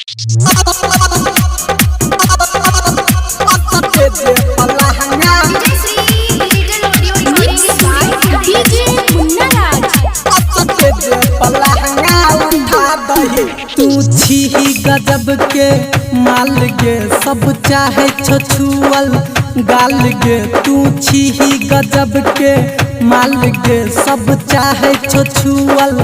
तू छी गजब के माल गे सब चाहे छछुअल गाल गे। तू छी गजब के माल गे सब चाहे छछुअल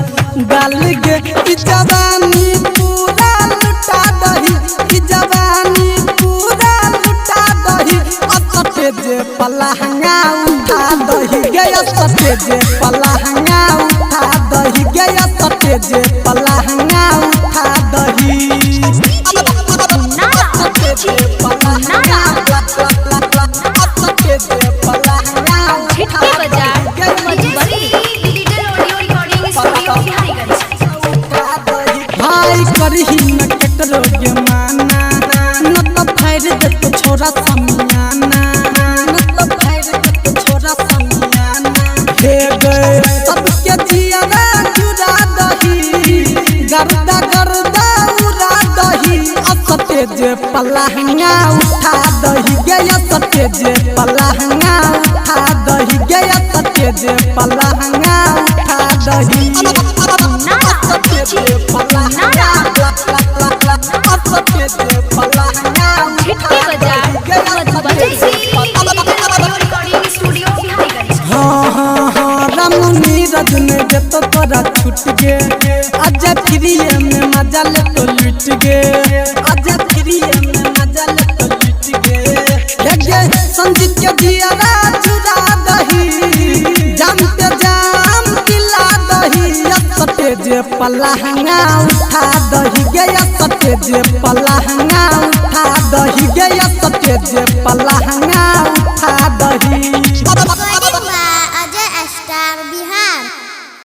गाल गे। ई जवानी पूरा लुटा दही, ई जवानी पूरा लुटा दही। असटे जे पलहंगा उठा दही गे, असटे जे पलहंगा उठा दही गे, असटे जे पलहंगा उठा दही। भाई करही न केकरो गे माना, न तो फाड़ देत छोरा समियाना, न तो फाड़ देत छोरा समियाना। हे गए सबके जियारा चुरा दही, गर्दा गर्दा उड़ा दही। असटे जे पलहंगा उठा दही गे, असटे जे पलहंगा उठा दही गे, असटे जे पलहंगा उठा दही। असटे जे पलहंगा असटे जे पलहंगा उठा दही गे, असटे जे नीरज में जत तोरा छूट गे। आजा फ्रीए में मजा ले तो लूट गे, आजा फ्रीए में मजा ले तो लूट गे। गे संजीत के दियारा चुरा दही, जाम पे जाम पिला दही। असटे जे पलहंगा उठा दही गे, असटे जे पलहंगा उठा दही गे, असटे जे पलहंगा उठा दही।